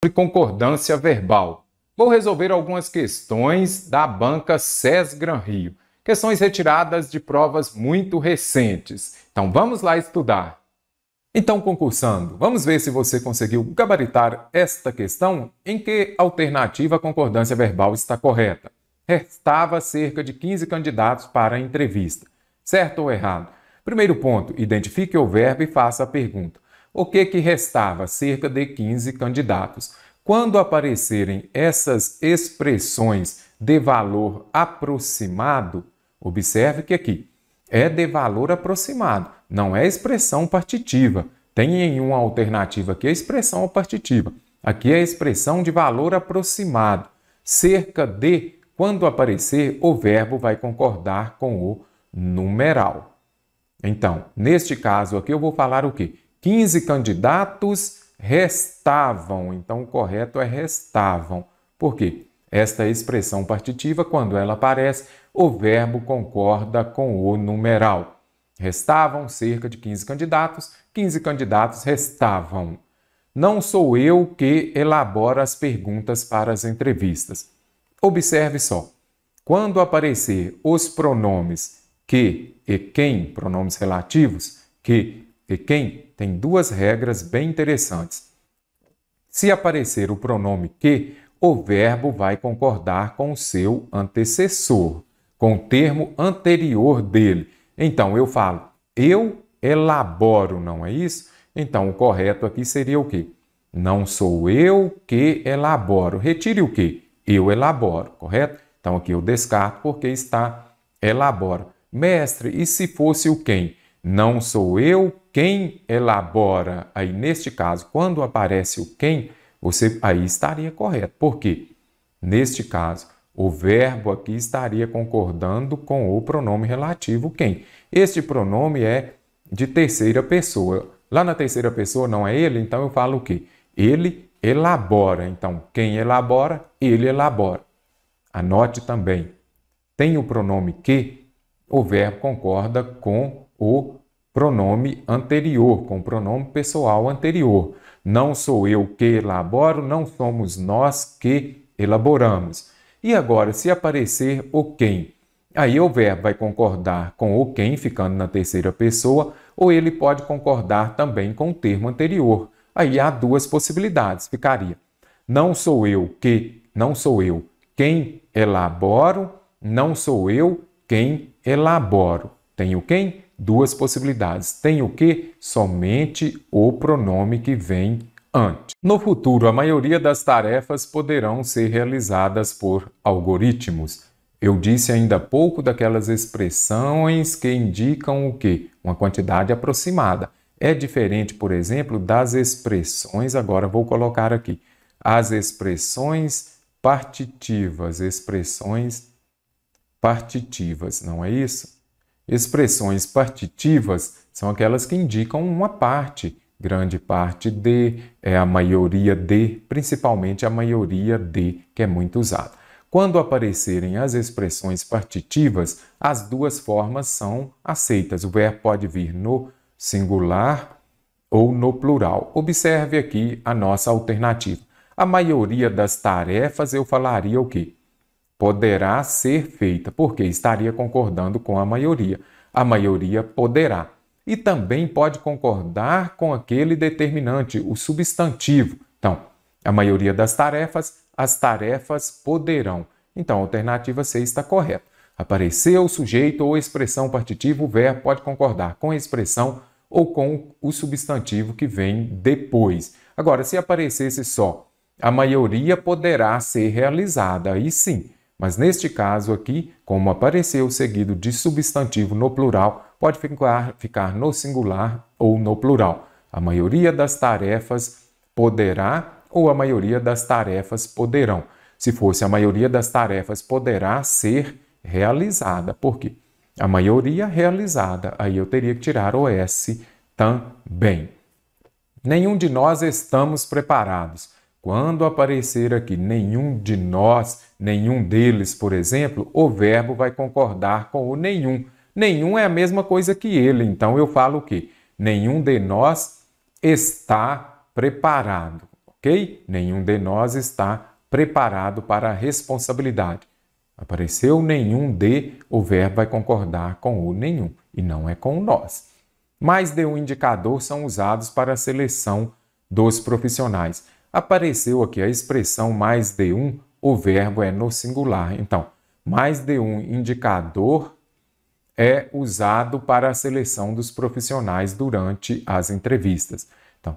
sobre concordância verbal. Vou resolver algumas questões da banca SES Gran Rio. Questões retiradas de provas muito recentes. Então vamos lá estudar. Então, concursando, vamos ver se você conseguiu gabaritar esta questão. Em que alternativa a concordância verbal está correta? Restava cerca de 15 candidatos para a entrevista. Certo ou errado? Primeiro ponto, identifique o verbo e faça a pergunta. O que restava? Cerca de 15 candidatos. Quando aparecerem essas expressões de valor aproximado, observe que aqui é de valor aproximado, não é expressão partitiva. Tem em uma alternativa aqui a expressão partitiva. Aqui é a expressão de valor aproximado. Cerca de, quando aparecer, o verbo vai concordar com o numeral. Então, neste caso aqui eu vou falar o quê? 15 candidatos restavam. Então, o correto é restavam. Por quê? Esta expressão partitiva, quando ela aparece, o verbo concorda com o numeral. Restavam cerca de 15 candidatos restavam. Não sou eu que elaboro as perguntas para as entrevistas. Observe só. Quando aparecer os pronomes que e quem, pronomes relativos, que e quem, tem duas regras bem interessantes. Se aparecer o pronome que, o verbo vai concordar com o seu antecessor, com o termo anterior dele. Então, eu falo, eu elaboro, não é isso? Então, o correto aqui seria o quê? Não sou eu que elaboro. Retire o quê? Eu elaboro, correto? Então, aqui eu descarto porque está elaboro. Mestre, e se fosse o quem? Não sou eu quem elabora. Aí, neste caso, quando aparece o quem, você aí estaria correto. Por quê? Neste caso, o verbo aqui estaria concordando com o pronome relativo quem. Este pronome é de terceira pessoa. Lá na terceira pessoa não é ele, então eu falo o quê? Ele elabora. Então, quem elabora, ele elabora. Anote também. Tem o pronome que, o verbo concorda com o pronome anterior, com o pronome pessoal anterior. Não sou eu que elaboro, não somos nós que elaboramos. E agora, se aparecer o quem, aí o verbo vai concordar com o quem, ficando na terceira pessoa, ou ele pode concordar também com o termo anterior. Aí há duas possibilidades, ficaria. Não sou eu quem elaboro, não sou eu quem elaboro. Tem o quem? Duas possibilidades. Tem o que? Somente o pronome que vem antes. No futuro, a maioria das tarefas poderão ser realizadas por algoritmos. Eu disse ainda há pouco daquelas expressões que indicam o quê? Uma quantidade aproximada. É diferente, por exemplo, das expressões, agora vou colocar aqui, as expressões partitivas, não é isso? Expressões partitivas são aquelas que indicam uma parte, grande parte de, a maioria de, principalmente a maioria de, que é muito usada. Quando aparecerem as expressões partitivas, as duas formas são aceitas. O verbo pode vir no singular ou no plural. Observe aqui a nossa alternativa. A maioria das tarefas eu falaria o quê? Poderá ser feita, porque estaria concordando com a maioria. A maioria poderá. E também pode concordar com aquele determinante, o substantivo. Então, a maioria das tarefas, as tarefas poderão. Então, a alternativa C está correta. Apareceu o sujeito ou expressão partitiva, o verbo pode concordar com a expressão ou com o substantivo que vem depois. Agora, se aparecesse só, a maioria poderá ser realizada, aí sim. Mas neste caso aqui, como apareceu seguido de substantivo no plural, pode ficar no singular ou no plural. A maioria das tarefas poderá ou a maioria das tarefas poderão. Se fosse a maioria das tarefas poderá ser realizada. Por quê? A maioria realizada. Aí eu teria que tirar o S também. Nenhum de nós estamos preparados. Quando aparecer aqui nenhum de nós, nenhum deles, por exemplo, o verbo vai concordar com o nenhum. Nenhum é a mesma coisa que ele, então eu falo o quê? Nenhum de nós está preparado. ok? Nenhum de nós está preparado para a responsabilidade. Apareceu nenhum de, o verbo vai concordar com o nenhum, e não é com o nós. Mais de um indicador são usados para a seleção dos profissionais. Apareceu aqui a expressão mais de um, o verbo é no singular. Então, mais de um indicador é usado para a seleção dos profissionais durante as entrevistas. Então,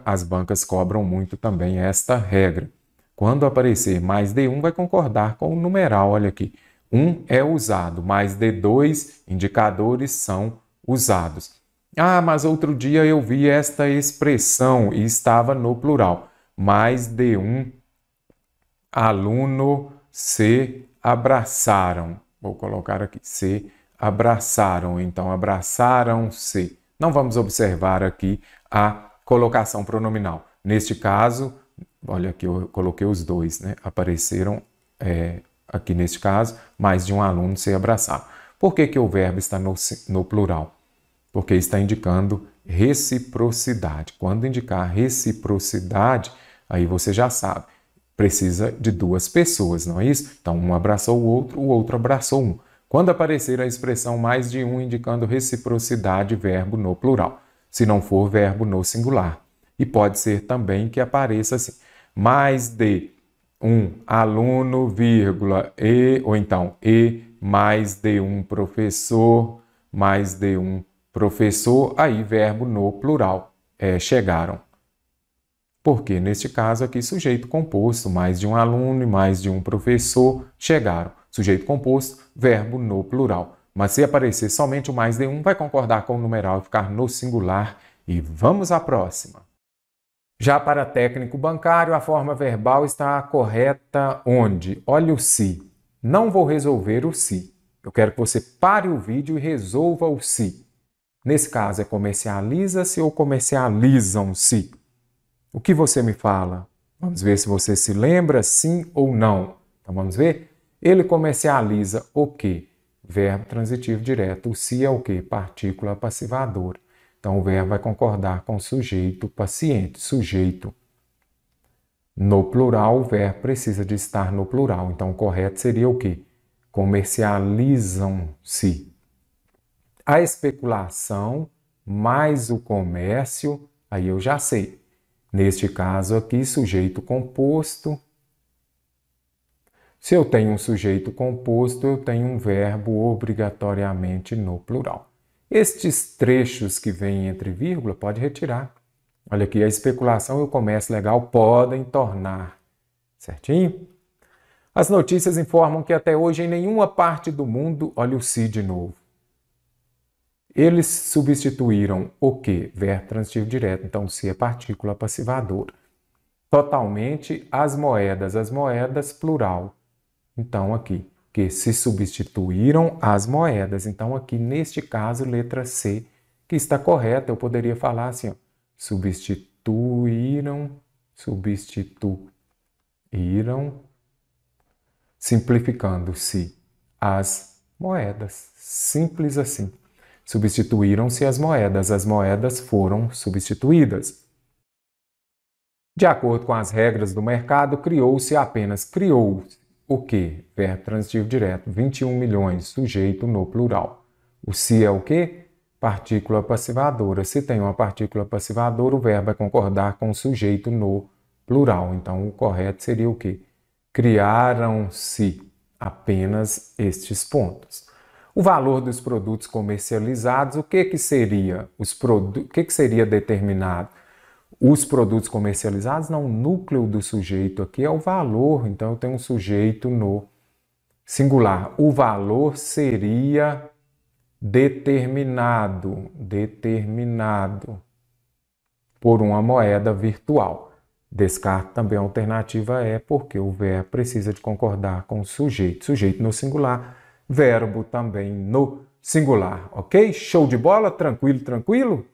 as bancas cobram muito também esta regra. Quando aparecer mais de um, vai concordar com o numeral, olha aqui. Um é usado, mais de dois indicadores são usados. Ah, mas outro dia eu vi esta expressão e estava no plural. Mais de um aluno se abraçaram. Vou colocar aqui, se abraçaram. Então, abraçaram-se. Não vamos observar aqui a colocação pronominal. Neste caso, olha aqui, eu coloquei os dois, né? Apareceram aqui neste caso, mais de um aluno se abraçaram. Por que o verbo está no plural? Porque está indicando reciprocidade. Quando indicar reciprocidade, aí você já sabe, precisa de duas pessoas, não é isso? Então, um abraçou o outro abraçou um. Quando aparecer a expressão mais de um indicando reciprocidade, verbo no plural. Se não for, verbo no singular. E pode ser também que apareça assim, mais de um aluno, vírgula, ou então, mais de um professor, mais de um professor, aí verbo no plural, chegaram. Porque, neste caso aqui, sujeito composto, mais de um aluno e mais de um professor, chegaram. Sujeito composto, verbo no plural. Mas se aparecer somente o mais de um, vai concordar com o numeral e ficar no singular. E vamos à próxima. Já para técnico bancário, a forma verbal está correta onde? Olha o se. Não vou resolver o se. Eu quero que você pare o vídeo e resolva o se. Nesse caso, é comercializa-se ou comercializam-se? O que você me fala? Vamos ver se você se lembra, sim ou não. Então, vamos ver? Ele comercializa o quê? Verbo transitivo direto. O se é o quê? Partícula passivadora. Então, o verbo vai concordar com o sujeito paciente. Sujeito no plural, o verbo precisa de estar no plural. Então, o correto seria o quê? Comercializam-se. A especulação mais o comércio, aí eu já sei. Neste caso aqui, sujeito composto. Se eu tenho um sujeito composto, eu tenho um verbo obrigatoriamente no plural. Estes trechos que vêm entre vírgula, pode retirar. Olha aqui, a especulação e o comércio legal podem tornar. Certinho? As notícias informam que até hoje em nenhuma parte do mundo, olha o se de novo. Eles substituíram o quê? Verbo transitivo direto, então se é partícula passivadora. Totalmente as moedas plural. Então aqui, que se substituíram as moedas. Então aqui neste caso, letra C, que está correta, eu poderia falar assim, ó, substituíram, simplificando-se as moedas. Simples assim. Substituíram-se as moedas foram substituídas. De acordo com as regras do mercado, criou-se o quê? Verbo transitivo direto, 21 milhões, sujeito no plural. O se é o quê? Partícula passivadora. Se tem uma partícula passivadora, o verbo vai concordar com o sujeito no plural. Então, o correto seria o quê? Criaram-se apenas estes pontos. O valor dos produtos comercializados, o que seria? O que seria determinado? Os produtos comercializados, não, o núcleo do sujeito aqui é o valor, então eu tenho um sujeito no singular. O valor seria determinado por uma moeda virtual. Descarte também a alternativa é porque o verbo precisa de concordar com o sujeito. Sujeito no singular, verbo também no singular, ok? Show de bola? Tranquilo, tranquilo?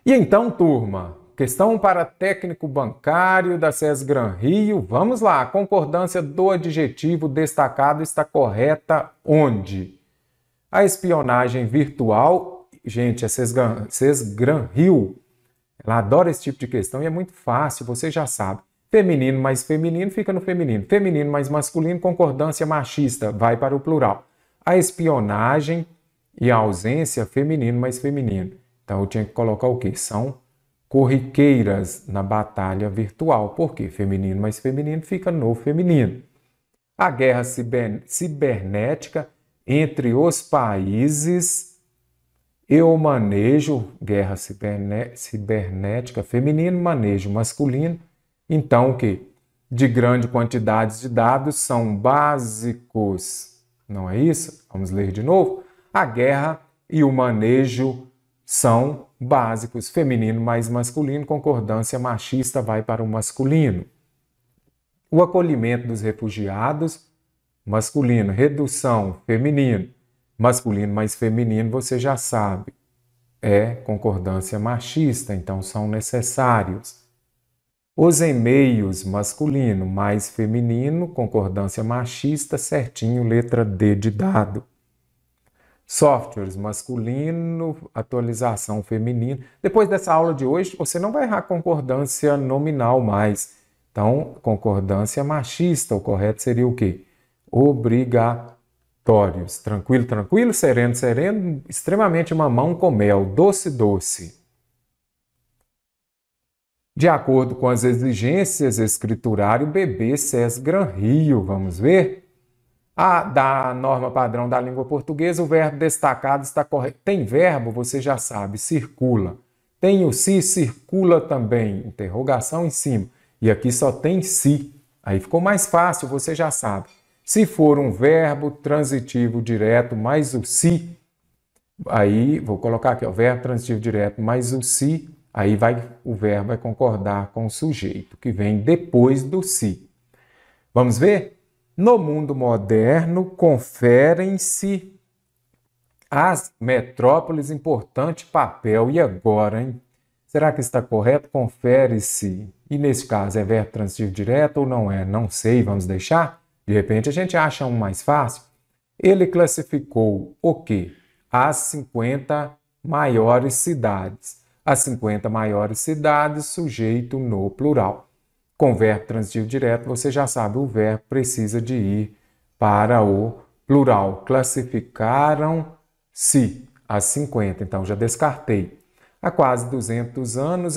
E então, turma, questão para técnico bancário da SES Gran Rio. Vamos lá, a concordância do adjetivo destacado está correta onde? A espionagem virtual gente, a Cesgran Hill, ela adora esse tipo de questão e é muito fácil, você já sabe. Feminino mais feminino fica no feminino. Feminino mais masculino, concordância machista, vai para o plural. A espionagem e a ausência, feminino mais feminino. Então eu tinha que colocar o quê? São corriqueiras na batalha virtual. Por quê? Feminino mais feminino fica no feminino. A guerra cibernética entre os países, eu manejo, guerra cibernética feminino, manejo masculino. Então, o quê? De grande quantidade de dados são básicos. Não é isso? Vamos ler de novo. A guerra e o manejo são básicos. Feminino mais masculino, concordância machista vai para o masculino. O acolhimento dos refugiados, masculino. Redução, feminino. Masculino mais feminino, você já sabe. É concordância machista, então são necessários. Os e-mails, masculino mais feminino, concordância machista, certinho, letra D de dado. Softwares, masculino, atualização feminino. Depois dessa aula de hoje, você não vai errar concordância nominal mais. Então, concordância machista, o correto seria o quê? Obrigatórios. Tranquilo, tranquilo, sereno, sereno, extremamente mamão com mel, doce, doce. De acordo com as exigências escriturário BB Cesgran Rio, vamos ver? Da norma padrão da língua portuguesa, o verbo destacado está correto. Tem verbo, você já sabe, circula. Tem o se, circula também, interrogação em cima. E aqui só tem se. Aí ficou mais fácil, você já sabe. Se for um verbo transitivo direto mais o se, aí vou colocar aqui, ó, verbo transitivo direto mais o se, aí o verbo vai concordar com o sujeito, que vem depois do se. Vamos ver? No mundo moderno, conferem-se às metrópoles importante papel. E agora, hein? Será que está correto? Confere-se. E nesse caso, é verbo transitivo direto ou não é? Não sei, vamos deixar? De repente, a gente acha um mais fácil. Ele classificou o quê? As 50 maiores cidades. As 50 maiores cidades, sujeito no plural. Com verbo transitivo direto, você já sabe, o verbo precisa de ir para o plural. Classificaram-se as 50, então já descartei. Há quase 200 anos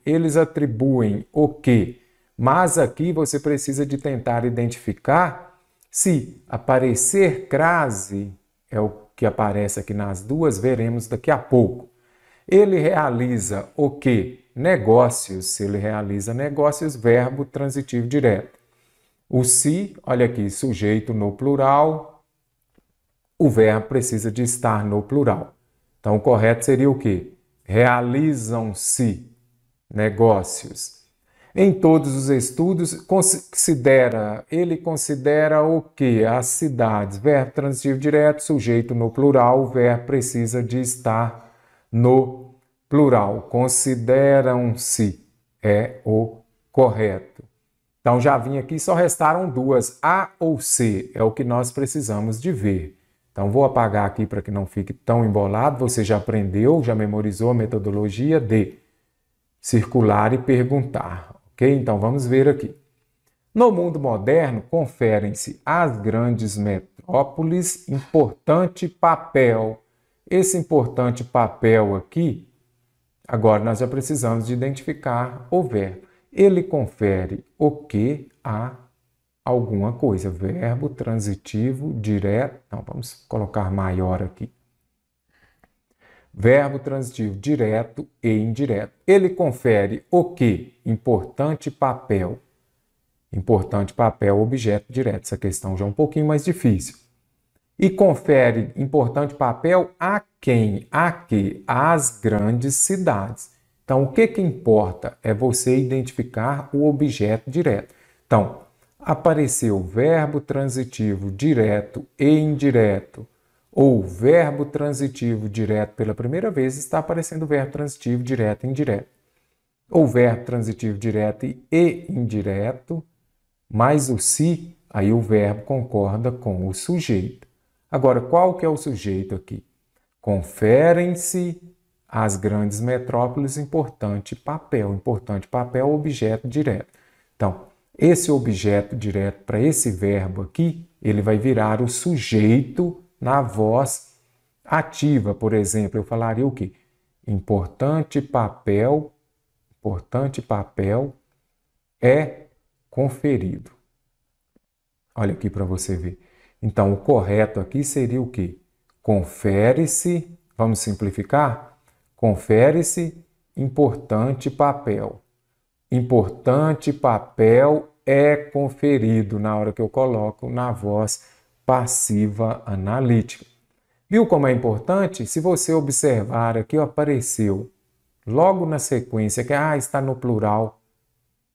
eles atribuem o quê? Mas aqui você precisa de tentar identificar se aparecer crase, é o que aparece aqui nas duas, veremos daqui a pouco. Ele realiza o quê? Negócios. Se ele realiza negócios, verbo transitivo direto. O se, olha aqui, sujeito no plural, o verbo precisa de estar no plural. Então, o correto seria o quê? Realizam-se negócios. Em todos os estudos, ele considera o quê? As cidades, verbo transitivo direto, sujeito no plural, o verbo precisa de estar no plural. Consideram-se é o correto. Então, já vim aqui, só restaram duas, A ou C, é o que nós precisamos de ver. Então, vou apagar aqui para que não fique tão embolado. Você já aprendeu, já memorizou a metodologia de circular e perguntar, ok? Então, vamos ver aqui. No mundo moderno, conferem-se às grandes metrópoles importante papel. Esse importante papel aqui, agora nós já precisamos de identificar o verbo. Ele confere o que a alguma coisa. Verbo transitivo direto. Então, vamos colocar maior aqui. Verbo transitivo direto e indireto. Ele confere o que? Importante papel. Importante papel, objeto direto. Essa questão já é um pouquinho mais difícil. E confere importante papel a quem? A que? Às grandes cidades. Então, o que importa é você identificar o objeto direto. Então, apareceu verbo transitivo direto e indireto, ou verbo transitivo direto pela primeira vez, está aparecendo o verbo transitivo direto e indireto. Ou verbo transitivo direto e indireto, mais o se, aí o verbo concorda com o sujeito. Agora, qual que é o sujeito aqui? Conferem-se às grandes metrópoles importante papel, objeto direto. Então, esse objeto direto para esse verbo aqui, ele vai virar o sujeito na voz ativa. Por exemplo, eu falaria o quê? Importante papel é conferido. Olha aqui para você ver. Então, o correto aqui seria o quê? Confere-se, vamos simplificar? Confere-se importante papel. Importante papel é conferido na hora que eu coloco na voz passiva analítica. Viu como é importante? Se você observar aqui, apareceu logo na sequência que está no plural.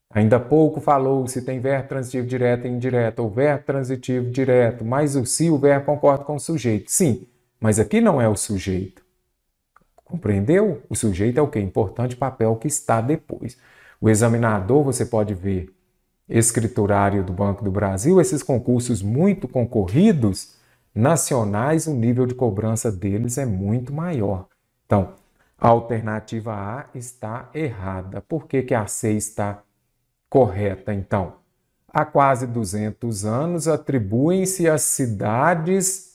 Ainda há pouco falou se tem verbo transitivo direto e indireto, ou verbo transitivo direto, mas o se, o verbo concorda com o sujeito. Sim, mas aqui não é o sujeito. Compreendeu? O sujeito é o quê? Importante papel que está depois. O examinador, você pode ver, escriturário do Banco do Brasil, esses concursos muito concorridos, nacionais, o nível de cobrança deles é muito maior. Então, a alternativa A está errada. Por que a C está correta, então? Há quase 200 anos atribuem-se às cidades.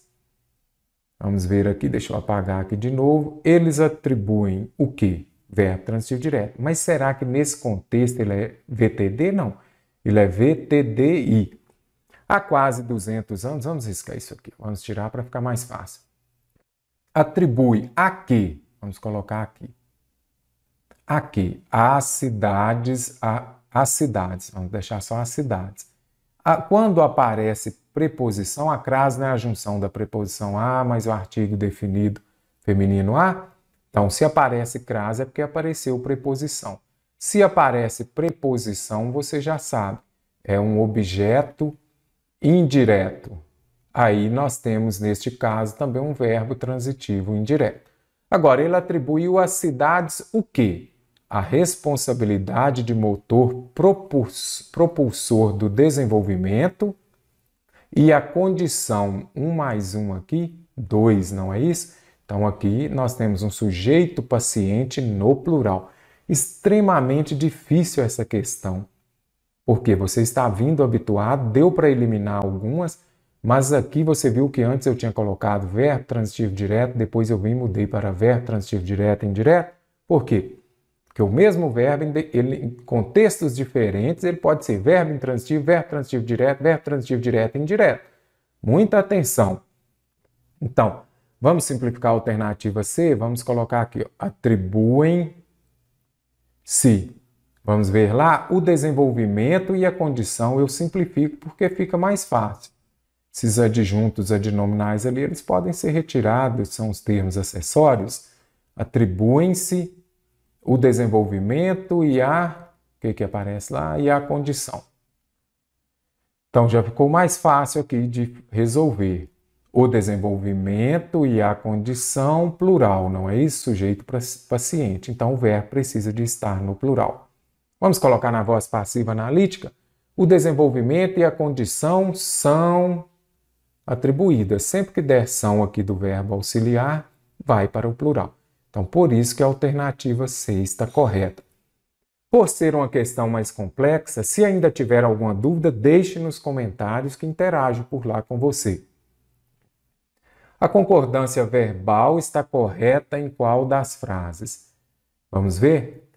Vamos ver aqui, deixa eu apagar aqui de novo. Eles atribuem o quê? Verbo transitivo direto. Mas será que nesse contexto ele é VTD? Não. Ele é VTDI. Há quase 200 anos, vamos riscar isso aqui. Vamos tirar para ficar mais fácil. Atribui a quê? Vamos colocar aqui. A quê? As cidades, as cidades. Vamos deixar só as cidades. Quando aparece preposição, a crase não é a junção da preposição a mais o artigo definido feminino a. Então, se aparece crase é porque apareceu preposição. Se aparece preposição, você já sabe. É um objeto indireto. Aí nós temos, neste caso, também um verbo transitivo indireto. Agora, ele atribuiu às cidades o quê? A responsabilidade de motor propulsor do desenvolvimento e a condição 1 mais 1 aqui, 2, não é isso? Então, aqui nós temos um sujeito paciente no plural. Extremamente difícil essa questão, porque você está vindo habituado, deu para eliminar algumas, mas aqui você viu que antes eu tinha colocado verbo transitivo direto, depois eu vim e mudei para verbo transitivo direto e indireto. Por quê? Porque o mesmo verbo, em contextos diferentes, ele pode ser verbo intransitivo, verbo transitivo direto e indireto. Muita atenção. Então, vamos simplificar a alternativa C? Vamos colocar aqui, ó, atribuem-se. Vamos ver lá, o desenvolvimento e a condição eu simplifico porque fica mais fácil. Esses adjuntos adnominais ali, eles podem ser retirados, são os termos acessórios. Atribuem-se o desenvolvimento e o que aparece lá? E a condição. Então, já ficou mais fácil aqui de resolver. O desenvolvimento e a condição plural, não é isso? Sujeito paciente. Então, o verbo precisa de estar no plural. Vamos colocar na voz passiva analítica? O desenvolvimento e a condição são atribuídas. Sempre que der são aqui do verbo auxiliar, vai para o plural. Então, por isso que a alternativa C está correta. Por ser uma questão mais complexa, se ainda tiver alguma dúvida, deixe nos comentários que interajo por lá com você. A concordância verbal está correta em qual das frases? Vamos ver?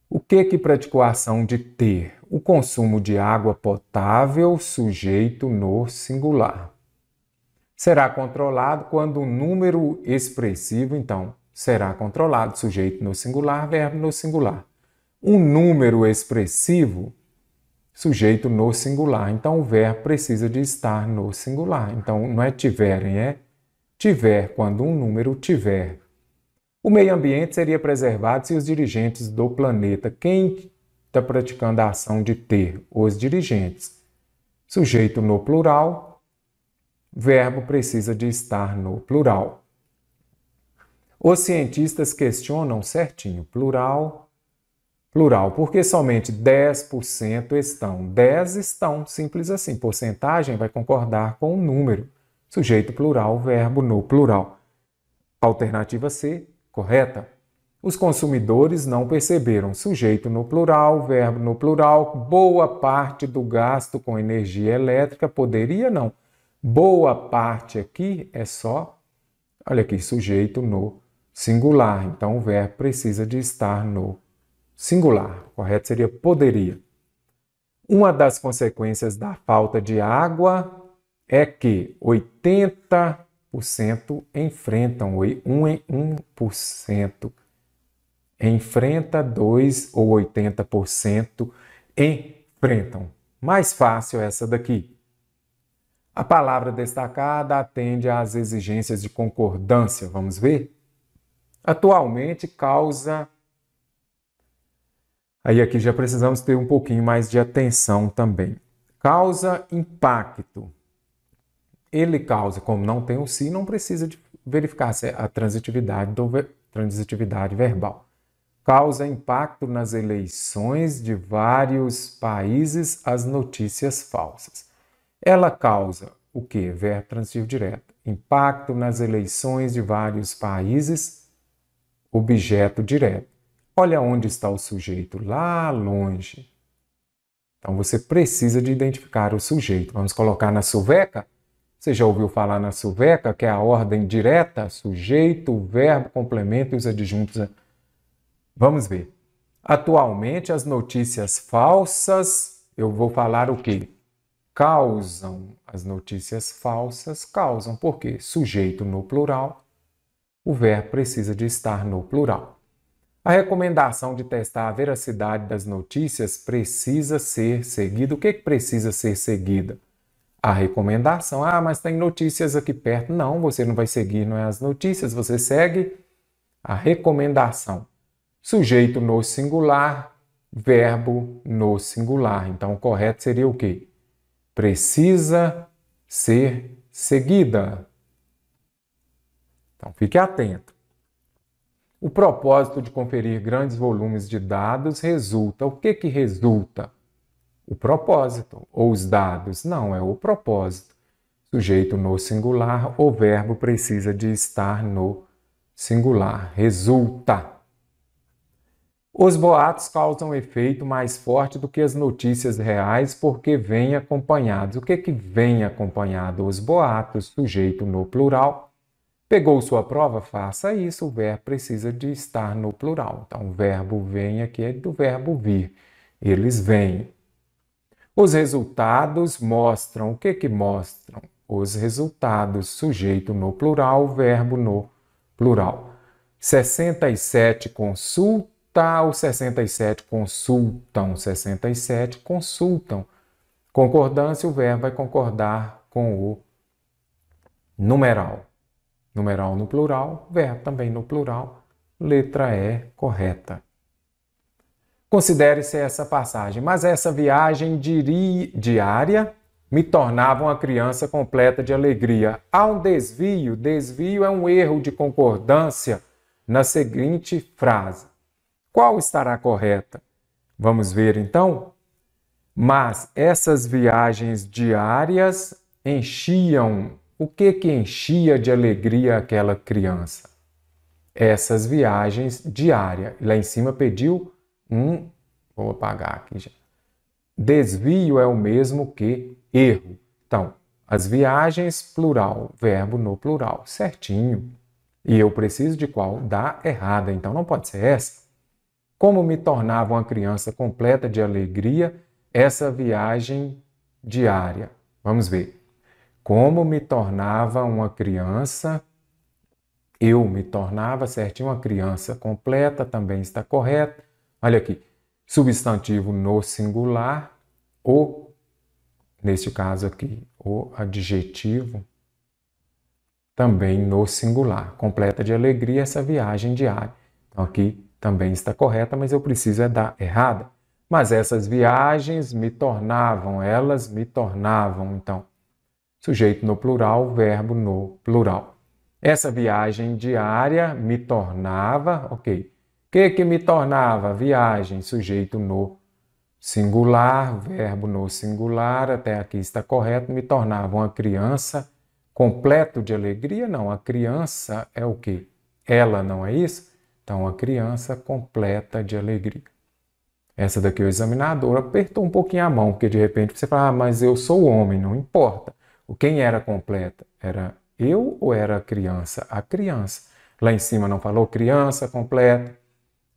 O que praticou a ação de ter? O consumo de água potável sujeito no singular. Será controlado quando um número expressivo, então, será controlado, sujeito no singular, verbo no singular. Um número expressivo, sujeito no singular. Então, o verbo precisa de estar no singular. Então, não é tiverem, é tiver, quando um número tiver. O meio ambiente seria preservado se os dirigentes do planeta. Quem está praticando a ação de ter? Os dirigentes. Sujeito no plural, verbo precisa de estar no plural. Os cientistas questionam certinho, plural, porque somente 10% estão. 10 estão, simples assim. Porcentagem vai concordar com o número. Sujeito plural, verbo no plural. Alternativa C, correta. Os consumidores não perceberam. Sujeito no plural, verbo no plural. Boa parte do gasto com energia elétrica poderia não. Boa parte aqui é só, olha aqui, sujeito no singular. Então, o verbo precisa de estar no singular. Correto seria poderia. Uma das consequências da falta de água é que 80% enfrentam, 1% enfrenta, 2% ou 80% enfrentam. Mais fácil essa daqui. A palavra destacada atende às exigências de concordância. Vamos ver? Atualmente causa... Aí aqui já precisamos ter um pouquinho mais de atenção também. Causa impacto. Ele causa, como não tem o se, não precisa de verificar a transitividade verbal. Causa impacto nas eleições de vários países as notícias falsas. Ela causa o quê? Verbo transitivo direto. Impacto nas eleições de vários países, objeto direto. Olha onde está o sujeito, lá longe. Então você precisa de identificar o sujeito. Vamos colocar na suveca? Você já ouviu falar na suveca, que é a ordem direta, sujeito, verbo, complemento e os adjuntos. Vamos ver. Atualmente, as notícias falsas, eu vou falar o quê? Causam. As notícias falsas causam. Por quê? Sujeito no plural, o verbo precisa de estar no plural. A recomendação de testar a veracidade das notícias precisa ser seguida. O que precisa ser seguida? A recomendação. Ah, mas tem notícias aqui perto. Não, você não vai seguir, não é as notícias, você segue a recomendação. Sujeito no singular, verbo no singular. Então, o correto seria o quê? Precisa ser seguida. Então, fique atento. O propósito de conferir grandes volumes de dados resulta. O que resulta? O propósito. Ou os dados? Não, é o propósito. Sujeito no singular, o verbo precisa de estar no singular. Resulta. Os boatos causam efeito mais forte do que as notícias reais porque vêm acompanhados. O que vem acompanhado? Os boatos, sujeito no plural. Pegou sua prova? Faça isso. O verbo precisa de estar no plural. Então, o verbo vem aqui é do verbo vir. Eles vêm. Os resultados mostram. O que mostram? Os resultados, sujeito no plural, verbo no plural. 67 consulta ou 67 consultam? 67 consultam. Concordância, o verbo vai concordar com o numeral. Numeral no plural, verbo também no plural. Letra E correta. Considere-se essa passagem. Mas essa viagem diária me tornava uma criança completa de alegria. Há um desvio. Desvio é um erro de concordância na seguinte frase. Qual estará correta? Vamos ver então? Mas essas viagens diárias enchiam. O que enchia de alegria aquela criança? Essas viagens diárias. Lá em cima pediu vou apagar aqui já. Desvio é o mesmo que erro. Então, as viagens, plural, verbo no plural, certinho. E eu preciso de qual? Da errada, então não pode ser essa. Como me tornava uma criança completa de alegria essa viagem diária? Vamos ver. Como me tornava uma criança, eu me tornava certinho uma criança completa, também está correto. Olha aqui, substantivo no singular, ou, neste caso aqui, o adjetivo também no singular. Completa de alegria essa viagem diária. Então aqui também está correta, mas eu preciso é da errada. Mas essas viagens me tornavam, elas me tornavam, então, sujeito no plural, verbo no plural. Essa viagem diária me tornava, ok. O que me tornava? Viagem, sujeito no singular, verbo no singular, até aqui está correto, me tornava uma criança Completo de alegria? Não, a criança é o quê? Ela, não é isso? Então, a criança completa de alegria. Essa daqui o examinador apertou um pouquinho a mão, porque de repente você fala, mas eu sou homem, não importa. Quem era completa? Era eu ou era a criança? A criança. Lá em cima não falou criança completa?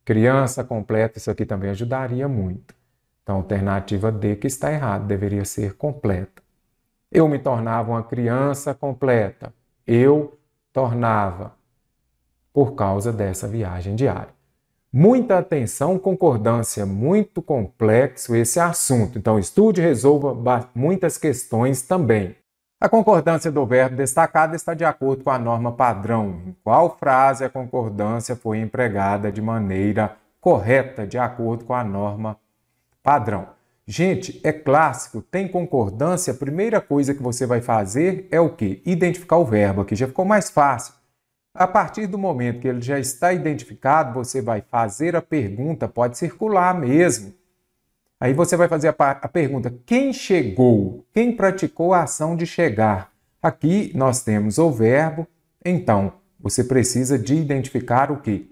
Criança completa, isso aqui também ajudaria muito. Então, alternativa D que está errada, deveria ser completa. Eu me tornava uma criança completa. Eu tornava por causa dessa viagem diária. Muita atenção, concordância, muito complexo esse assunto. Então, estude e resolva muitas questões também. A concordância do verbo destacado está de acordo com a norma padrão. Em qual frase a concordância foi empregada de maneira correta, de acordo com a norma padrão? Gente, é clássico, tem concordância, a primeira coisa que você vai fazer é o quê? Identificar o verbo, aqui já ficou mais fácil. A partir do momento que ele já está identificado, você vai fazer a pergunta, pode circular mesmo. Aí você vai fazer a pergunta, quem chegou? Quem praticou a ação de chegar? Aqui nós temos o verbo, então você precisa de identificar o quê?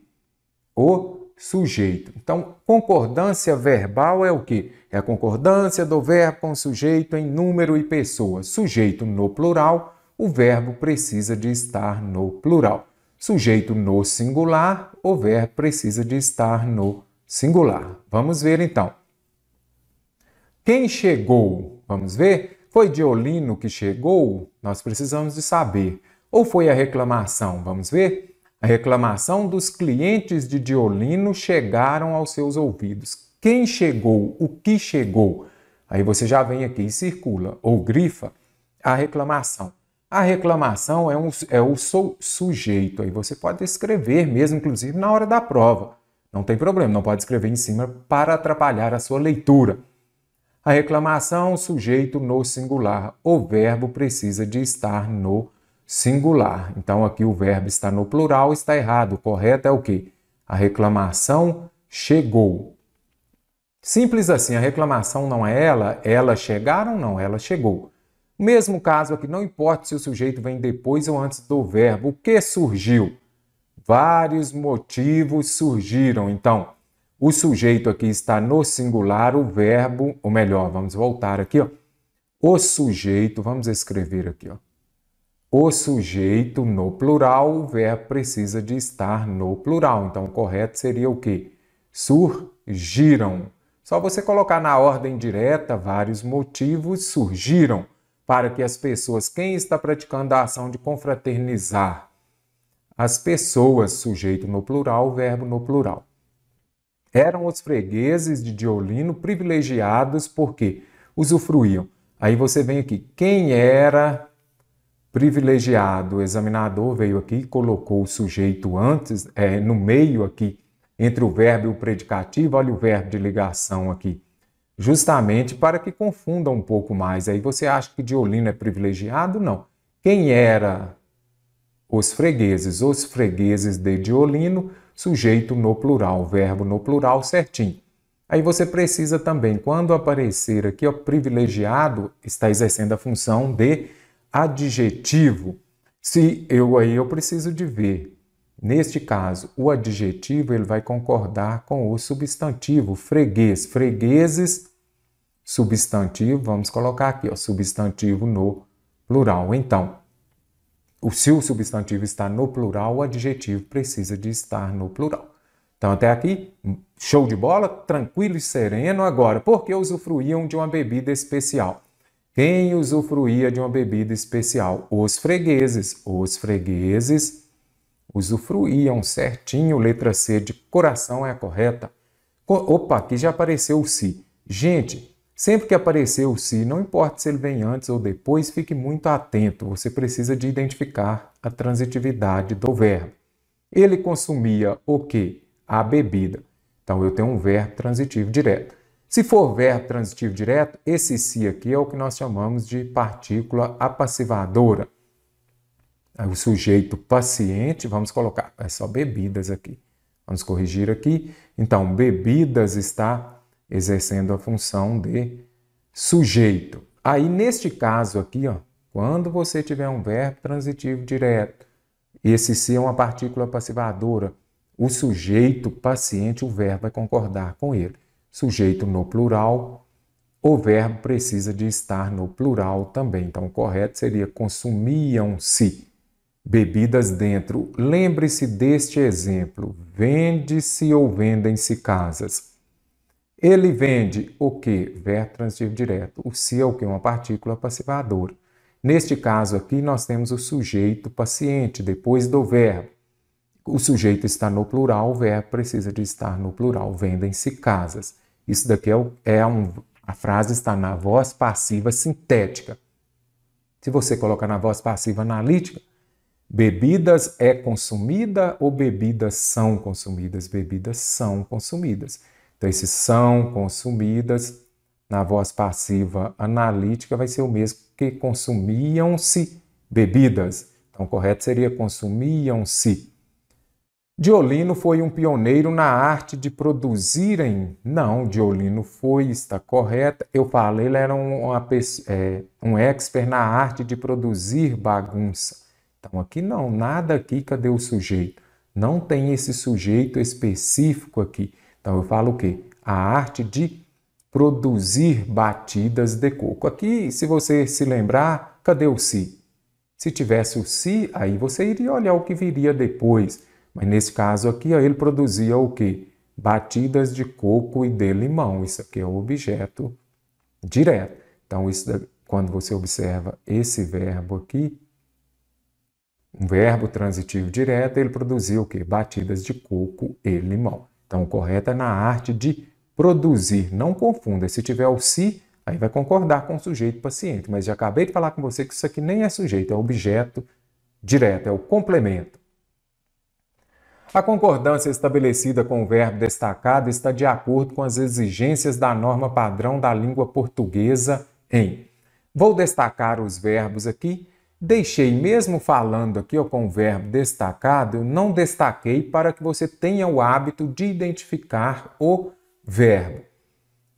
O sujeito. Então, concordância verbal é o quê? É a concordância do verbo com o sujeito em número e pessoa. Sujeito no plural, o verbo precisa de estar no plural. Sujeito no singular, o verbo precisa de estar no singular. Vamos ver então. Quem chegou? Vamos ver? Foi Diolino que chegou? Nós precisamos de saber. Ou foi a reclamação? Vamos ver? A reclamação dos clientes de Diolino chegaram aos seus ouvidos. Quem chegou? O que chegou? Aí você já vem aqui e circula, ou grifa, a reclamação. A reclamação é o sujeito. Aí você pode escrever mesmo, inclusive na hora da prova. Não tem problema, não pode escrever em cima para atrapalhar a sua leitura. A reclamação, sujeito no singular. O verbo precisa de estar no singular. Então, aqui o verbo está no plural, está errado. O correto é o quê? A reclamação chegou. Simples assim, a reclamação não é elas chegaram, não, ela chegou. Mesmo caso aqui, não importa se o sujeito vem depois ou antes do verbo. O que surgiu? Vários motivos surgiram. Então, o sujeito aqui está no singular, o verbo, ou melhor, vamos voltar aqui, ó. O sujeito, vamos escrever aqui, ó. O sujeito no plural, o verbo precisa de estar no plural. Então, o correto seria o quê? Surgiram. Só você colocar na ordem direta, vários motivos surgiram para que as pessoas, quem está praticando a ação de confraternizar? As pessoas, sujeito no plural, verbo no plural. Eram os fregueses de Diolino privilegiados porque usufruíam. Aí você vem aqui, quem era privilegiado? O examinador veio aqui e colocou o sujeito antes, no meio aqui, entre o verbo e o predicativo. Olha o verbo de ligação aqui. Justamente para que confunda um pouco mais. Aí você acha que Diolino é privilegiado? Não. Quem era os fregueses? Os fregueses de Diolino, sujeito no plural, verbo no plural certinho. Aí você precisa também, quando aparecer aqui, ó, privilegiado, está exercendo a função de adjetivo. Eu preciso de ver. Neste caso, o adjetivo ele vai concordar com o substantivo, freguês. Fregueses, substantivo, vamos colocar aqui, ó, substantivo no plural. Então, se o substantivo está no plural, o adjetivo precisa de estar no plural. Então, até aqui, show de bola, tranquilo e sereno. Agora, por que usufruíam de uma bebida especial? Quem usufruía de uma bebida especial? Os fregueses. Os fregueses usufruíam certinho. Letra C de coração é a correta. Opa, aqui já apareceu o si. Gente, sempre que aparecer o si, não importa se ele vem antes ou depois, fique muito atento. Você precisa de identificar a transitividade do verbo. Ele consumia o quê? A bebida. Então, eu tenho um verbo transitivo direto. Se for verbo transitivo direto, esse si aqui é o que nós chamamos de partícula apassivadora. O sujeito paciente, vamos colocar, é só bebidas aqui. Vamos corrigir aqui. Então, bebidas está exercendo a função de sujeito. Aí, neste caso aqui, ó, Quando você tiver um verbo transitivo direto, esse se é uma partícula passivadora, o sujeito paciente, o verbo vai concordar com ele. Sujeito no plural, o verbo precisa de estar no plural também. Então, o correto seria consumiam-se bebidas dentro. Lembre-se deste exemplo. Vende-se ou vendem-se casas. Ele vende o quê? Verbo transitivo direto. O se é o quê? Uma partícula passivadora. Neste caso aqui, nós temos o sujeito paciente, depois do verbo. O sujeito está no plural, o verbo precisa de estar no plural. Vendem-se casas. Isso daqui a frase está na voz passiva sintética. Se você colocar na voz passiva analítica, bebidas é consumida ou bebidas são consumidas? Bebidas são consumidas. Então, esses são consumidas na voz passiva analítica vai ser o mesmo que consumiam-se bebidas. Então, o correto seria consumiam-se. Diolino foi um pioneiro na arte de produzirem. Não, Diolino está correta. Eu falei, ele era um expert na arte de produzir bagunça. Então, aqui não, nada aqui, cadê o sujeito? Não tem esse sujeito específico aqui. Então, eu falo o quê? A arte de produzir batidas de coco. Aqui, se você se lembrar, cadê o se? Se tivesse o se, aí você iria olhar o que viria depois. Mas nesse caso aqui, ó, ele produzia o quê? Batidas de coco e de limão. Isso aqui é o objeto direto. Então, quando você observa esse verbo aqui, um verbo transitivo direto, ele produzia o quê? Batidas de coco e limão. Então, o correto é na arte de produzir. Não confunda. Se tiver o se, aí vai concordar com o sujeito paciente. Mas já acabei de falar com você que isso aqui nem é sujeito, é objeto direto, é o complemento. A concordância estabelecida com o verbo destacado está de acordo com as exigências da norma padrão da língua portuguesa em. Vou destacar os verbos aqui. Deixei, mesmo falando aqui com o verbo destacado, eu não destaquei para que você tenha o hábito de identificar o verbo.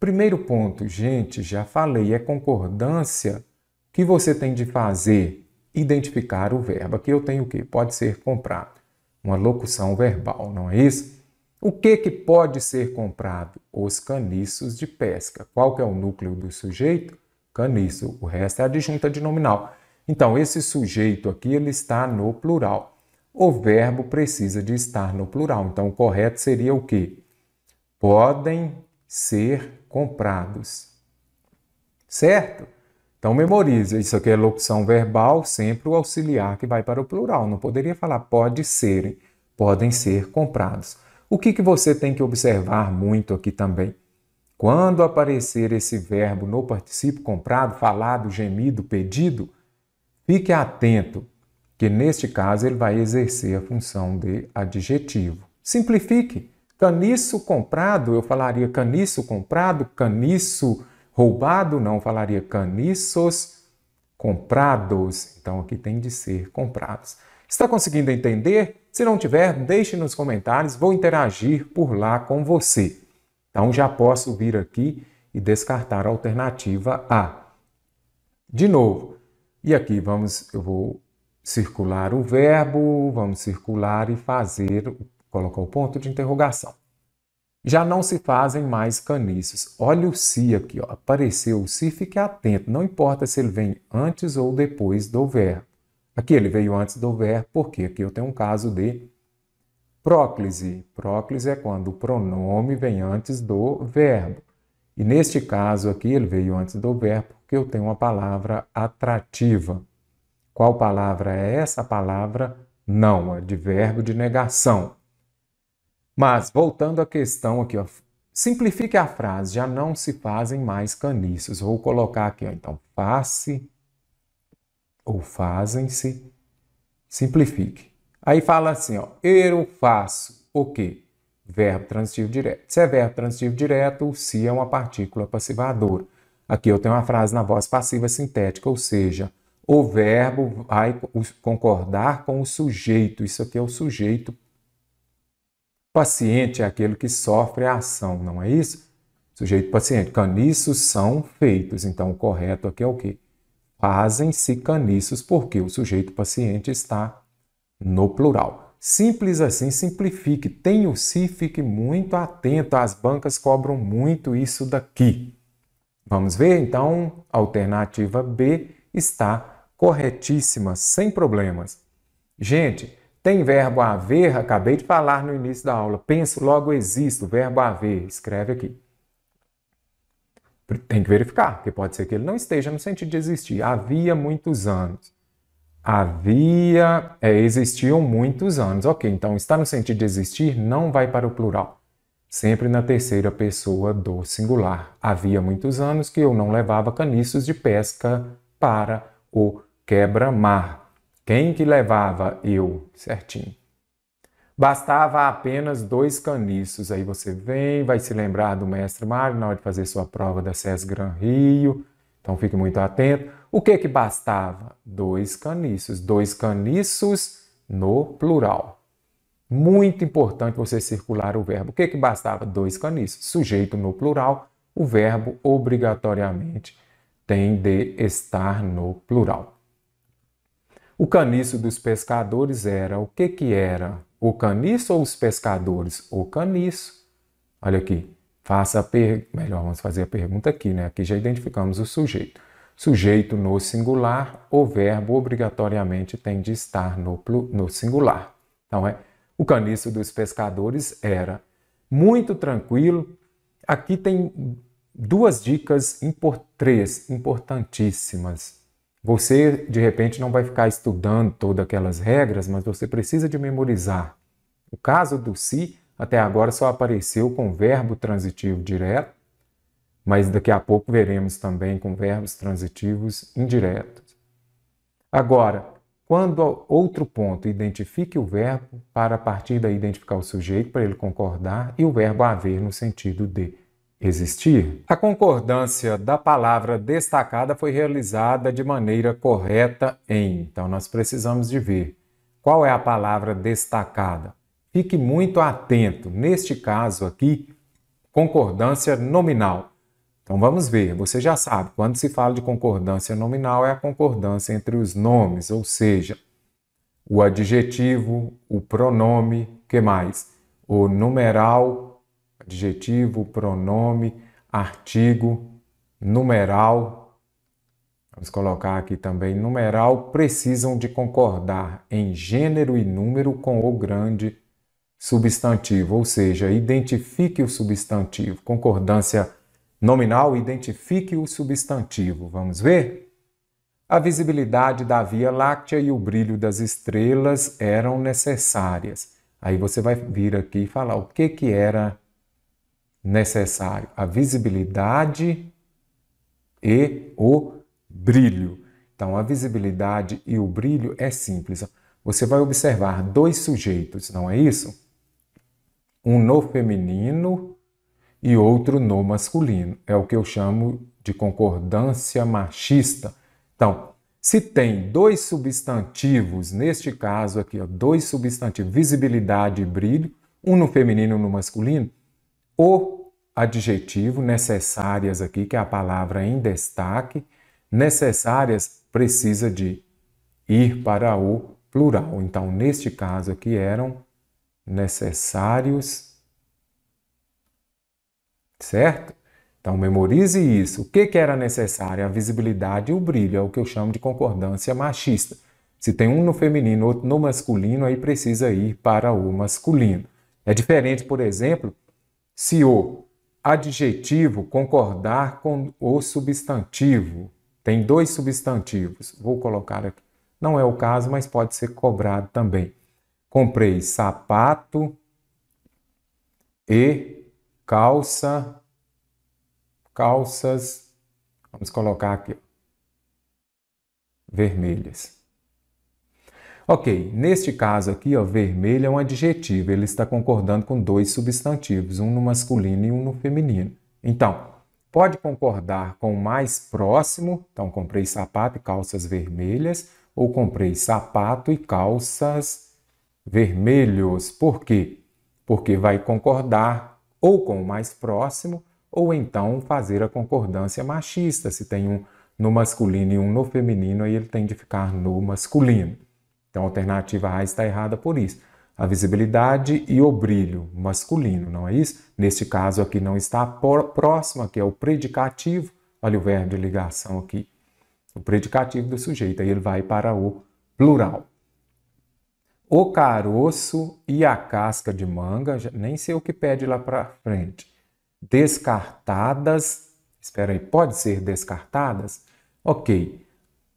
Primeiro ponto, gente, já falei, é concordância que você tem de fazer, identificar o verbo. Aqui eu tenho o quê? Pode ser comprado. Uma locução verbal, não é isso? O que pode ser comprado? Os caniços de pesca. Qual que é o núcleo do sujeito? Caniço. O resto é adjunta de nominal. Então, esse sujeito aqui, ele está no plural. O verbo precisa de estar no plural. Então, o correto seria o quê? Podem ser comprados. Certo? Então, memoriza. Isso aqui é locução verbal, sempre o auxiliar que vai para o plural. Não poderia falar pode serem, podem ser comprados. O que você tem que observar muito aqui também? Quando aparecer esse verbo no particípio comprado, falado, gemido, pedido, fique atento, que neste caso ele vai exercer a função de adjetivo. Simplifique. Caniço comprado, eu falaria caniço comprado, caniço roubado, não, falaria caniços comprados. Então, aqui tem de ser comprados. Está conseguindo entender? Se não tiver, deixe nos comentários, vou interagir por lá com você. Então, já posso vir aqui e descartar a alternativa A. De novo, e aqui eu vou circular o verbo, vamos circular e colocar o ponto de interrogação. Já não se fazem mais caniços. Olha o se aqui, ó. Apareceu o se, fique atento. Não importa se ele vem antes ou depois do verbo. Aqui ele veio antes do verbo, porque aqui eu tenho um caso de próclise. Próclise é quando o pronome vem antes do verbo. E neste caso aqui ele veio antes do verbo, porque eu tenho uma palavra atrativa. Qual palavra é essa? A palavra não, é de verbo de negação. Mas, voltando à questão aqui, ó, simplifique a frase, já não se fazem mais caniços. Vou colocar aqui, ó, então, faz-se ou fazem-se, simplifique. Aí fala assim, ó, eu faço o quê? Verbo transitivo direto. Se é verbo transitivo direto, o se é uma partícula passivadora. Aqui eu tenho uma frase na voz passiva sintética, ou seja, o verbo vai concordar com o sujeito. Isso aqui é o sujeito. Paciente é aquele que sofre a ação, não é isso? Sujeito paciente. Caniços são feitos. Então, o correto aqui é o quê? fazem-se caniços porque o sujeito paciente está no plural. Simples assim, simplifique. Tem o se, fique muito atento. As bancas cobram muito isso daqui. Vamos ver? Então, a alternativa B está corretíssima, sem problemas. Gente, tem verbo haver, acabei de falar no início da aula. Penso, logo existo, verbo haver. Escreve aqui. Tem que verificar, porque pode ser que ele não esteja no sentido de existir. Havia muitos anos. Existiam muitos anos. Ok, então está no sentido de existir, não vai para o plural. Sempre na terceira pessoa do singular. Havia muitos anos que eu não levava caniços de pesca para o quebra-mar. Quem que levava? Eu, certinho. Bastava apenas 2 caniços. Aí você vem, vai se lembrar do mestre Mário na hora de fazer sua prova da SES Gran Rio. Então fique muito atento. O que bastava? 2 caniços. 2 caniços no plural. Muito importante você circular o verbo. O que bastava? 2 caniços. Sujeito no plural. O verbo obrigatoriamente tem de estar no plural. O caniço dos pescadores era o que era? O caniço ou os pescadores? O caniço. Olha aqui. Melhor, vamos fazer a pergunta aqui, né? Aqui já identificamos o sujeito. Sujeito no singular, o verbo obrigatoriamente tem de estar no singular. Então, o caniço dos pescadores era muito tranquilo. Aqui tem 2 dicas, 3 importantíssimas. Você, de repente, não vai ficar estudando todas aquelas regras, mas você precisa de memorizar. O caso do se, até agora só apareceu com verbo transitivo direto, mas daqui a pouco veremos também com verbos transitivos indiretos. Agora, outro ponto, identifique o verbo para a partir daí identificar o sujeito para ele concordar e o verbo haver no sentido de existir. A concordância da palavra destacada foi realizada de maneira correta em. Então, nós precisamos de ver qual é a palavra destacada. Fique muito atento. Neste caso aqui, concordância nominal. Então, vamos ver. Você já sabe, quando se fala de concordância nominal, é a concordância entre os nomes, ou seja, o adjetivo, o pronome, o que mais? O numeral, adjetivo, pronome, artigo, numeral. Vamos colocar aqui também numeral. Precisam de concordar em gênero e número com o grande substantivo, ou seja, identifique o substantivo. Concordância nominal, identifique o substantivo. Vamos ver? A visibilidade da Via Láctea e o brilho das estrelas eram necessárias. Aí você vai vir aqui e falar o que era necessário. A visibilidade e o brilho. Então, a visibilidade e o brilho é simples. Você vai observar 2 sujeitos, não é isso? Um no feminino e outro no masculino. É o que eu chamo de concordância machista. Então, se tem 2 substantivos, neste caso aqui, 2 substantivos, visibilidade e brilho, um no feminino e um no masculino, o adjetivo necessárias aqui, que é a palavra em destaque, necessárias precisa de ir para o plural. Então, neste caso aqui eram necessários, certo? Então, memorize isso. O que era necessário? A visibilidade e o brilho, é o que eu chamo de concordância machista. Se tem um no feminino, outro no masculino, aí precisa ir para o masculino. É diferente, por exemplo, se o adjetivo concordar com o substantivo. Tem 2 substantivos. Vou colocar aqui. Não é o caso, mas pode ser cobrado também. Comprei sapato e calças, vamos colocar aqui, vermelhas. Ok, neste caso aqui, vermelho é um adjetivo, ele está concordando com 2 substantivos, um no masculino e um no feminino. Então, pode concordar com o mais próximo, então comprei sapato e calças vermelhas, ou comprei sapato e calças vermelhos. Por quê? Porque vai concordar ou com o mais próximo, ou então fazer a concordância machista. Se tem um no masculino e um no feminino, aí ele tem de ficar no masculino. Então a alternativa A está errada por isso. A visibilidade e o brilho masculino, não é isso? Neste caso aqui não está próximo, que é o predicativo. Olha o verbo de ligação aqui. O predicativo do sujeito, aí ele vai para o plural. O caroço e a casca de manga, nem sei o que pede lá para frente. Descartadas, espera aí, pode ser descartadas? Ok,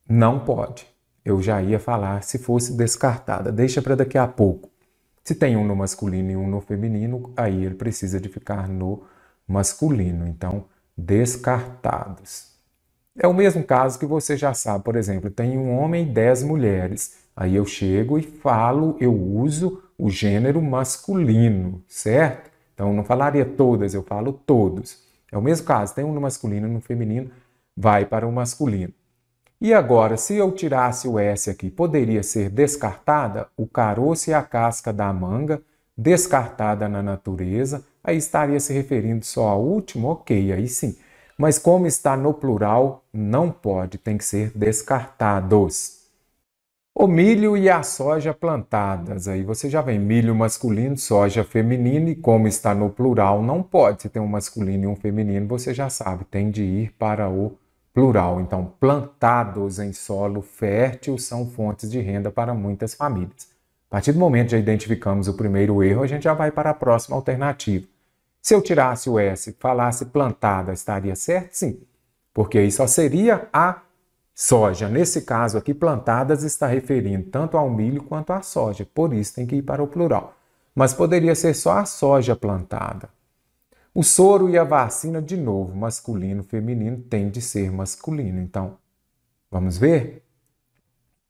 não pode. Eu já ia falar se fosse descartada, deixa para daqui a pouco. Se tem um no masculino e um no feminino, aí ele precisa de ficar no masculino. Então, descartados. É o mesmo caso que você já sabe, por exemplo, tem um homem e 10 mulheres. Aí eu chego e falo, eu uso o gênero masculino, certo? Então, eu não falaria todas, eu falo todos. É o mesmo caso, tem um no masculino e no feminino, vai para o masculino. E agora, se eu tirasse o S aqui, poderia ser descartada? O caroço e a casca da manga, descartada na natureza, aí estaria se referindo só ao último? Ok, aí sim. Mas como está no plural, não pode, tem que ser descartados. O milho e a soja plantadas, aí você já vem milho masculino, soja feminino, e como está no plural, não pode. Se tem um masculino e um feminino, você já sabe, tem de ir para o plural. Então, plantados em solo fértil são fontes de renda para muitas famílias. A partir do momento que já identificamos o primeiro erro, a gente já vai para a próxima alternativa. Se eu tirasse o S e falasse plantada, estaria certo? Sim, porque aí só seria a soja. Nesse caso aqui, plantadas está referindo tanto ao milho quanto à soja, por isso tem que ir para o plural. Mas poderia ser só a soja plantada. O soro e a vacina, de novo, masculino, feminino, tem de ser masculino. Então, vamos ver?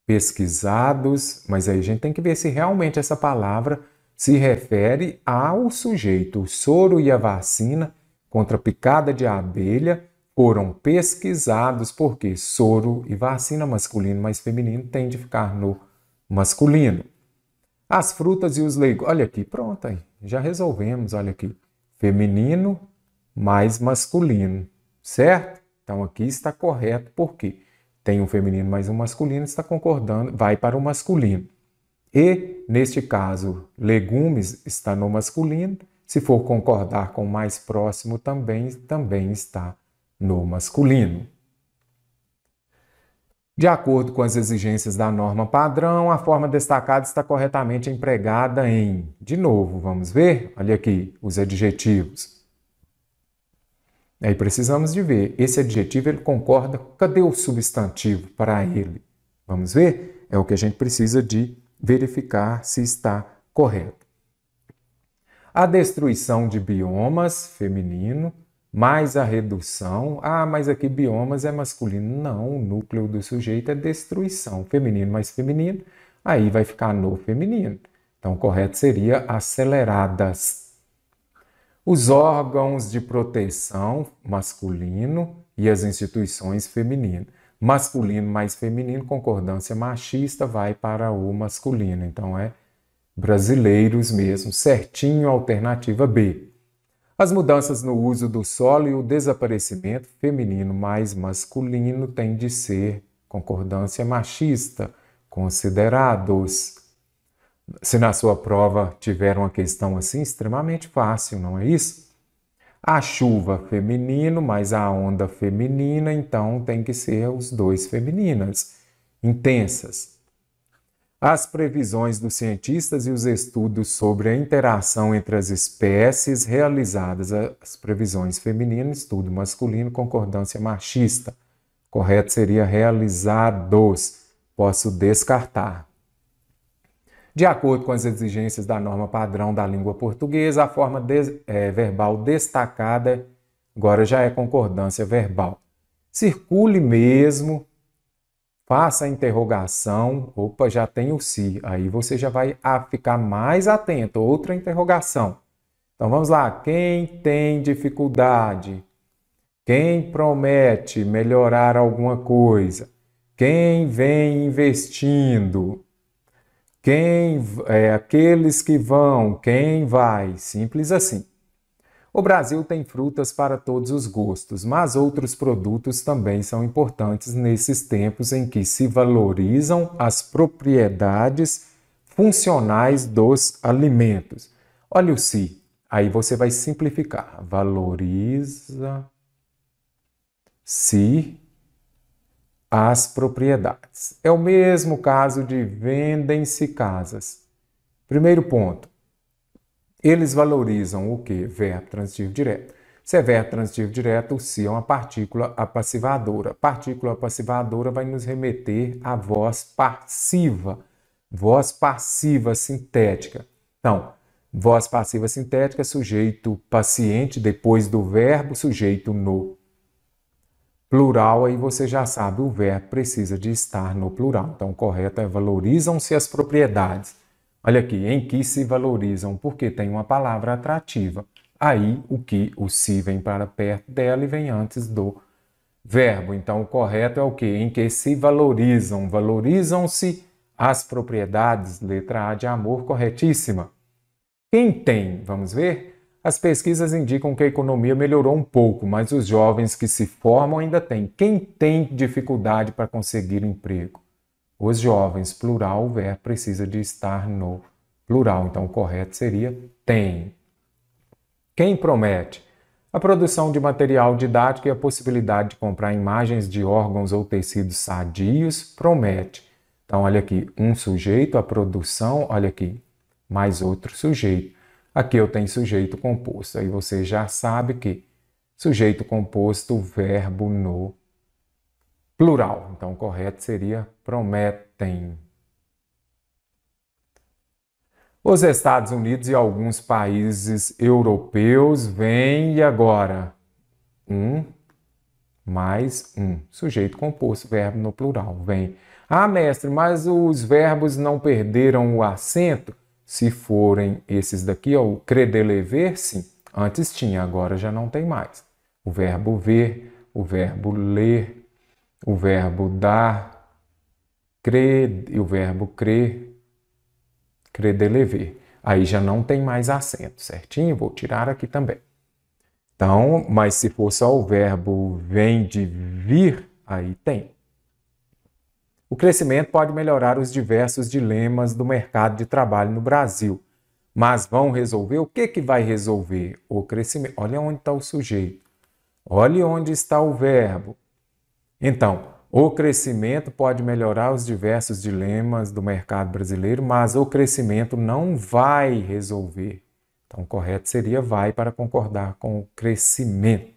Pesquisados, mas aí a gente tem que ver se realmente essa palavra se refere ao sujeito. O soro e a vacina contra a picada de abelha foram pesquisados porque soro e vacina masculino mais feminino tem de ficar no masculino. As frutas e os legumes, olha aqui, pronto aí, já resolvemos, olha aqui. Feminino mais masculino, certo? Então aqui está correto, porque tem um feminino mais um masculino, está concordando, vai para o masculino. E, neste caso, legumes está no masculino, se for concordar com o mais próximo também está no masculino. De acordo com as exigências da norma padrão, a forma destacada está corretamente empregada em... De novo, vamos ver? Olha aqui os adjetivos. Aí precisamos de ver. Esse adjetivo, ele concorda. Cadê o substantivo para ele? Vamos ver? É o que a gente precisa de verificar se está correto. A destruição de biomas, feminino, mais a redução. Ah, mas aqui biomas é masculino. Não, o núcleo do sujeito é destruição. Feminino mais feminino, aí vai ficar no feminino. Então, o correto seria aceleradas. Os órgãos de proteção, masculino, e as instituições, feminino. Masculino mais feminino, concordância machista, vai para o masculino. Então, é brasileiros mesmo, certinho, alternativa B. As mudanças no uso do solo e o desaparecimento, feminino mais masculino, tem de ser concordância machista, considerados. Se na sua prova tiver uma questão assim, extremamente fácil, não é isso? A chuva feminino mais a onda feminina, então tem que ser os dois femininas, intensas. As previsões dos cientistas e os estudos sobre a interação entre as espécies realizadas, as previsões femininas, estudo masculino, concordância machista. Correto seria realizados. Posso descartar. De acordo com as exigências da norma padrão da língua portuguesa, a forma verbal destacada agora já é concordância verbal. Circule mesmo. Faça a interrogação, opa, já tem o se, aí você já vai ficar mais atento, outra interrogação. Então vamos lá, quem tem dificuldade? Quem promete melhorar alguma coisa? Quem vem investindo? Aqueles que vão, quem vai? Simples assim. O Brasil tem frutas para todos os gostos, mas outros produtos também são importantes nesses tempos em que se valorizam as propriedades funcionais dos alimentos. Olha o se, aí você vai simplificar. Valoriza-se as propriedades. É o mesmo caso de vendem-se casas. Primeiro ponto. Eles valorizam o quê? Verbo transitivo direto. Se é verbo transitivo direto, o se é uma partícula apassivadora. Partícula apassivadora vai nos remeter à voz passiva. Voz passiva sintética. Então, voz passiva sintética, sujeito paciente, depois do verbo, sujeito no plural, aí você já sabe, o verbo precisa de estar no plural. Então, o correto é valorizam-se as propriedades. Olha aqui, em que se valorizam, porque tem uma palavra atrativa. Aí, o se vem para perto dela e vem antes do verbo. Então, o correto é o quê? Em que se valorizam. Valorizam-se as propriedades, letra A de amor, corretíssima. Quem tem? Vamos ver? As pesquisas indicam que a economia melhorou um pouco, mas os jovens que se formam ainda têm. Quem tem dificuldade para conseguir emprego? Os jovens, plural, o verbo precisa de estar no plural. Então, o correto seria tem. Quem promete? A produção de material didático e a possibilidade de comprar imagens de órgãos ou tecidos sadios promete. Então, olha aqui, um sujeito, a produção, olha aqui, mais outro sujeito. Aqui eu tenho sujeito composto. Aí você já sabe que sujeito composto, verbo no plural. Então, o correto seria prometem. Os Estados Unidos e alguns países europeus vêm e agora? Mais um. Sujeito composto, verbo no plural. Vem. Ah, mestre, mas os verbos não perderam o acento? Se forem esses daqui, ó, o credelever, sim. Antes tinha, agora já não tem mais. O verbo ver, o verbo ler, o verbo dar, crer, e o verbo crer, credelever. Aí já não tem mais acento, certinho? Vou tirar aqui também. Então, mas se for só o verbo vem de vir, aí tem. O crescimento pode melhorar os diversos dilemas do mercado de trabalho no Brasil, mas vão resolver? O que vai resolver? O crescimento. Olha onde está o sujeito. Olha onde está o verbo. Então, o crescimento pode melhorar os diversos dilemas do mercado brasileiro, mas o crescimento não vai resolver. Então, o correto seria vai para concordar com o crescimento.